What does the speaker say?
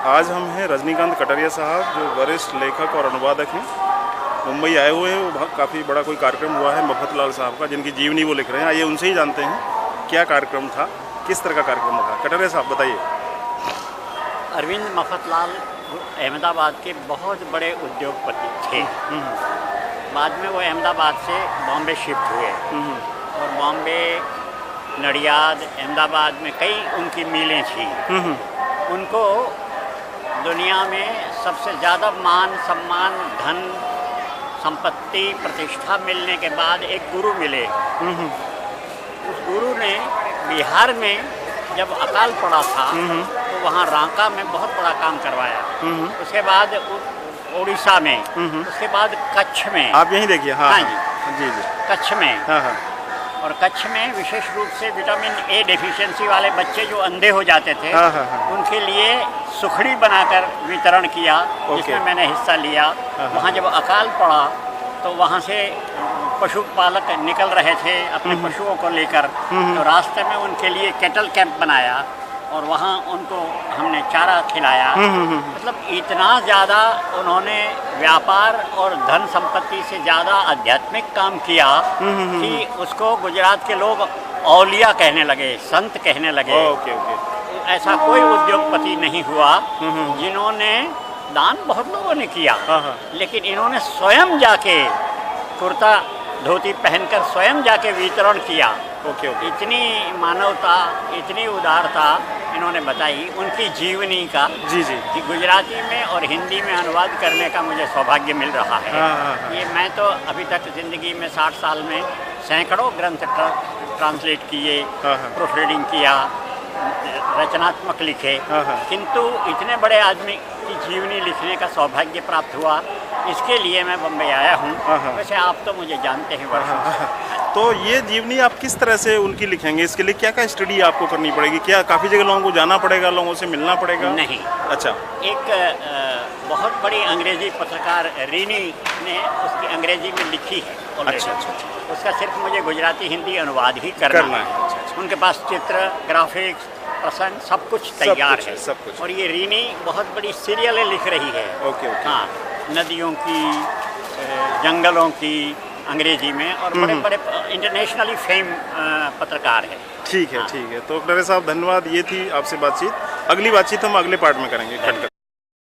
आज हम हैं रजनीकांत कटारिया साहब, जो वरिष्ठ लेखक और अनुवादक हैं, मुंबई आए हुए हैं। वो काफ़ी बड़ा कोई कार्यक्रम हुआ है मफतलाल साहब का, जिनकी जीवनी वो लिख रहे हैं। आइए उनसे ही जानते हैं क्या कार्यक्रम था, किस तरह का कार्यक्रम था। कटारिया साहब बताइए। अरविंद मफतलाल अहमदाबाद के बहुत बड़े उद्योगपति थे। बाद में वो अहमदाबाद से बॉम्बे शिफ्ट हुए और बॉम्बे, नडियाद, अहमदाबाद में कई उनकी मिलें थी। उनको दुनिया में सबसे ज़्यादा मान सम्मान, धन संपत्ति, प्रतिष्ठा मिलने के बाद एक गुरु मिले। उस गुरु ने बिहार में जब अकाल पड़ा था तो वहाँ रांका में बहुत बड़ा काम करवाया। उसके बाद उड़ीसा में, उसके बाद कच्छ में। आप यहीं देखिए। हाँ जी, कच्छ में। हाँ। और कच्छ में विशेष रूप से विटामिन ए डेफिशिएंसी वाले बच्चे जो अंधे हो जाते थे, उनके लिए सुखड़ी बनाकर वितरण किया, जिसमें मैंने हिस्सा लिया। वहाँ जब अकाल पड़ा तो वहाँ से पशुपालक निकल रहे थे अपने पशुओं को लेकर, तो रास्ते में उनके लिए कैटल कैंप बनाया और वहाँ उनको हमने चारा खिलाया। मतलब इतना ज़्यादा उन्होंने व्यापार और धन संपत्ति से ज़्यादा आध्यात्मिक काम किया कि उसको गुजरात के लोग औलिया कहने लगे, संत कहने लगे। ऐसा कोई उद्योगपति नहीं हुआ जिन्होंने, दान बहुत लोगों ने किया, लेकिन इन्होंने स्वयं जाके कुर्ता धोती पहनकर स्वयं जाके वितरण किया। इतनी मानवता, इतनी उदारता इन्होंने बताई उनकी जीवनी का। जी कि गुजराती में और हिंदी में अनुवाद करने का मुझे सौभाग्य मिल रहा है। ये मैं तो अभी तक ज़िंदगी में 60 साल में सैकड़ों ग्रंथ ट्रांसलेट किए, प्रूफ रीडिंग किया, रचनात्मक लिखे, किंतु इतने बड़े आदमी की जीवनी लिखने का सौभाग्य प्राप्त हुआ। इसके लिए मैं बम्बई आया हूँ। वैसे आप तो मुझे जानते हैं वर्षों से। तो ये जीवनी आप किस तरह से उनकी लिखेंगे? इसके लिए क्या क्या स्टडी आपको करनी पड़ेगी? क्या काफ़ी जगह लोगों को जाना पड़ेगा, लोगों से मिलना पड़ेगा? नहीं। अच्छा। एक बहुत बड़ी अंग्रेजी पत्रकार रीनी ने उसकी अंग्रेजी में लिखी है। अच्छा। उसका सिर्फ मुझे गुजराती हिंदी अनुवाद ही करना है। उनके पास चित्र, ग्राफिक्स, प्रसंग सब कुछ तैयार है। सब कुछ। और ये रीनी बहुत बड़ी सीरियलें लिख रही है। हाँ, नदियों की, जंगलों की, अंग्रेजी में, और बड़े बड़े इंटरनेशनली फेम पत्रकार है। ठीक है। तो कटारिया साहब धन्यवाद। ये थी आपसे बातचीत। अगली बातचीत हम अगले पार्ट में करेंगे।